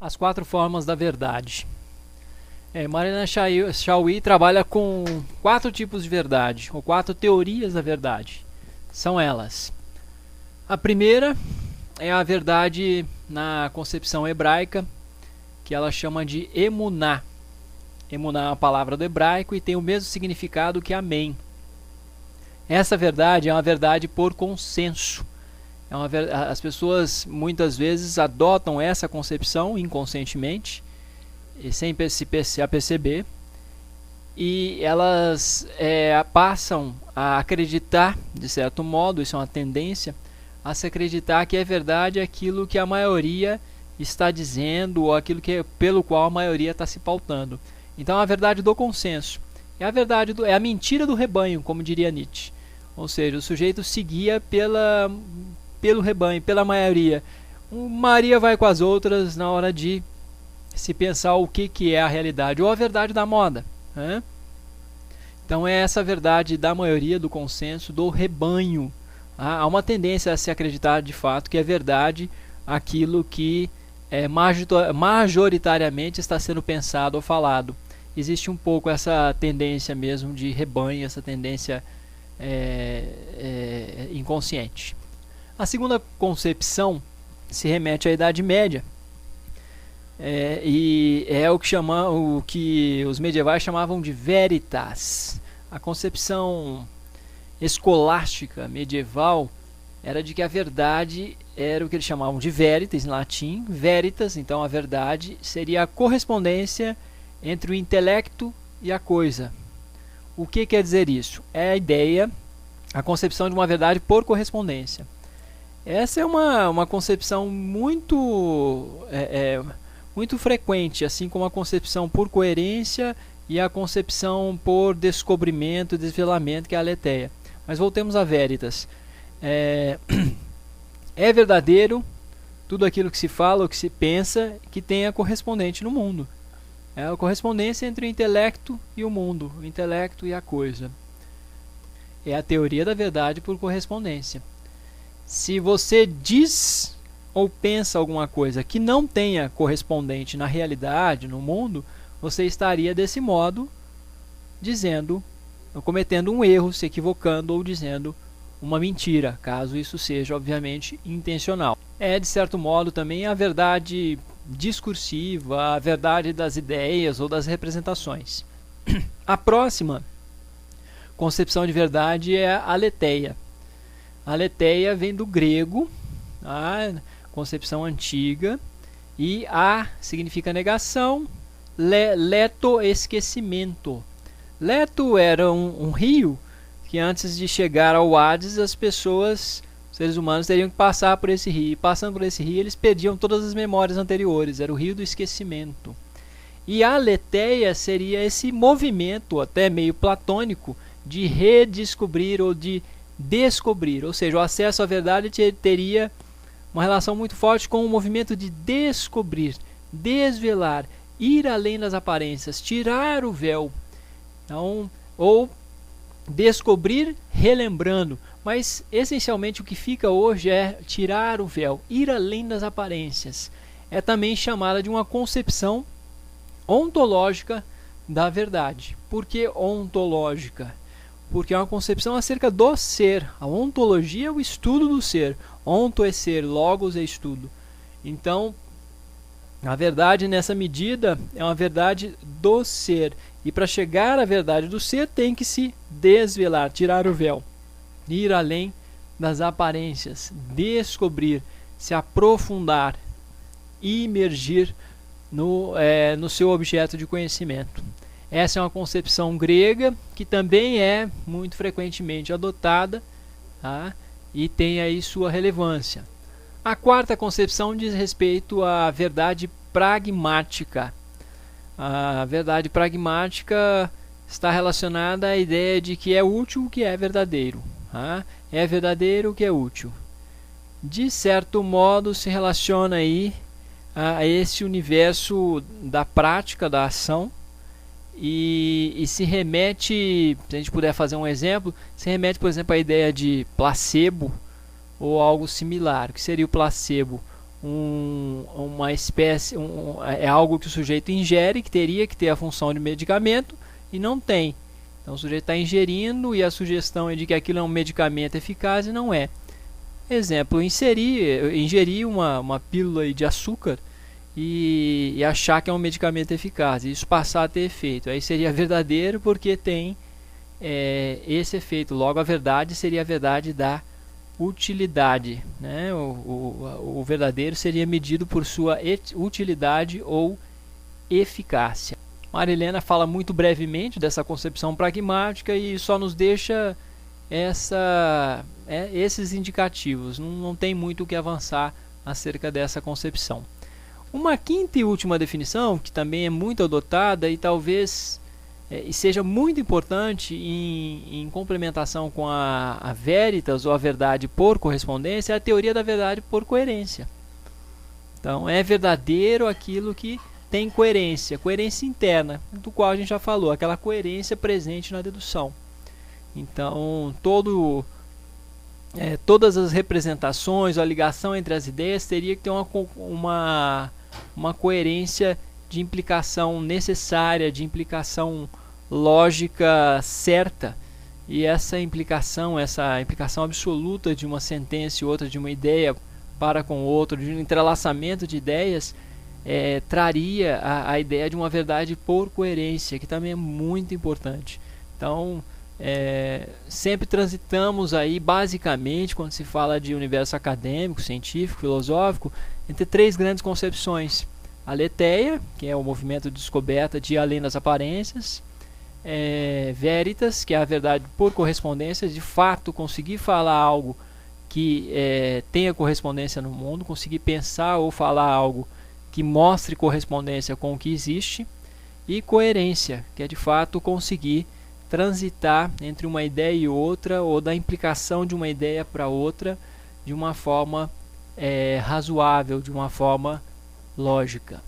As quatro formas da verdade. Mariana Chauí trabalha com 4 tipos de verdade, ou 4 teorias da verdade. São elas. A primeira é a verdade na concepção hebraica, que ela chama de emuná. Emuná é uma palavra do hebraico e tem o mesmo significado que amém. Essa verdade é uma verdade por consenso. As pessoas muitas vezes adotam essa concepção inconscientemente, sem se aperceber, e elas passam a acreditar, de certo modo, isso é uma tendência, a se acreditar que é verdade aquilo que a maioria está dizendo, ou aquilo pelo qual a maioria está se pautando. Então, a verdade do consenso é a mentira do rebanho, como diria Nietzsche. Ou seja, o sujeito seguia pelo rebanho, pela maioria. Maria vai com as outras na hora de se pensar o que é a realidade, ou a verdade da moda, né? Então é essa verdade da maioria, do consenso, do rebanho. Há uma tendência a se acreditar de fato que é verdade aquilo que majoritariamente está sendo pensado ou falado. Existe um pouco essa tendência mesmo de rebanho, essa tendência inconsciente. A segunda concepção se remete à Idade Média, e é o que os medievais chamavam de veritas. A concepção escolástica medieval era de que a verdade era o que eles chamavam de veritas, em latim. Veritas, então a verdade, seria a correspondência entre o intelecto e a coisa. O que quer dizer isso? É a ideia, a concepção de uma verdade por correspondência. Essa é uma concepção muito frequente, assim como a concepção por coerência e a concepção por descobrimento e desvelamento, que é a aletheia. Mas voltemos a veritas. É verdadeiro tudo aquilo que se fala ou que se pensa que tenha correspondente no mundo. É a correspondência entre o intelecto e o mundo, o intelecto e a coisa. É a teoria da verdade por correspondência. Se você diz ou pensa alguma coisa que não tenha correspondente na realidade, no mundo, você estaria desse modo cometendo um erro, se equivocando ou dizendo uma mentira, caso isso seja obviamente intencional. É de certo modo também a verdade discursiva, a verdade das ideias ou das representações. A próxima concepção de verdade é a aletheia. A aletheia vem do grego, a concepção antiga, e a significa negação, leto, esquecimento. Leto era um rio que antes de chegar ao Hades os seres humanos teriam que passar por esse rio. E passando por esse rio eles perdiam todas as memórias anteriores, era o rio do esquecimento. E a aletheia seria esse movimento, até meio platônico, de redescobrir ou de descobrir, ou seja, o acesso à verdade teria uma relação muito forte com o movimento de descobrir, desvelar, ir além das aparências, tirar o véu. Então, ou descobrir relembrando, mas essencialmente o que fica hoje é tirar o véu, ir além das aparências. É também chamada de uma concepção ontológica da verdade. Por que ontológica? Porque é uma concepção acerca do ser. A ontologia é o estudo do ser. Onto é ser, logos é estudo. Então, a verdade nessa medida é uma verdade do ser. E para chegar à verdade do ser tem que se desvelar, tirar o véu. Ir além das aparências, descobrir, se aprofundar, imergir no seu objeto de conhecimento. Essa é uma concepção grega que também é muito frequentemente adotada, tá? E tem aí sua relevância. A quarta concepção diz respeito à verdade pragmática. A verdade pragmática está relacionada à ideia de que é útil o que é verdadeiro. Tá? É verdadeiro o que é útil. De certo modo se relaciona aí a esse universo da prática, da ação, e se remete, se a gente puder fazer um exemplo, se remete, por exemplo, à ideia de placebo ou algo similar. O que seria o placebo? uma espécie, é algo que o sujeito ingere, que teria que ter a função de medicamento e não tem. Então o sujeito está ingerindo e a sugestão é de que aquilo é um medicamento eficaz e não é. Exemplo, ingerir uma pílula de açúcar e achar que é um medicamento eficaz, e isso passar a ter efeito. Aí seria verdadeiro porque tem esse efeito. Logo, a verdade seria a verdade da utilidade, né? O verdadeiro seria medido por sua utilidade ou eficácia. Marilena fala muito brevemente dessa concepção pragmática e só nos deixa esses indicativos. Não tem muito o que avançar acerca dessa concepção. Uma quinta e última definição, que também é muito adotada e talvez e seja muito importante em complementação com a veritas, ou a verdade por correspondência, é a teoria da verdade por coerência. Então, é verdadeiro aquilo que tem coerência interna, do qual a gente já falou, aquela coerência presente na dedução. Então, todas as representações, a ligação entre as ideias teria que ter uma coerência de implicação necessária, de implicação lógica certa, e essa implicação absoluta de uma sentença e outra, de uma ideia para com outra, de um entrelaçamento de ideias, traria a ideia de uma verdade por coerência, que também é muito importante. Então, sempre transitamos aí, basicamente, quando se fala de universo acadêmico, científico, filosófico, entre três grandes concepções: a aletheia, que é o movimento de descoberta de além das aparências; veritas, que é a verdade por correspondência, de fato conseguir falar algo que tenha correspondência no mundo, conseguir pensar ou falar algo que mostre correspondência com o que existe; e coerência, que é de fato conseguir transitar entre uma ideia e outra, ou da implicação de uma ideia para outra, de uma forma razoável, de uma forma lógica.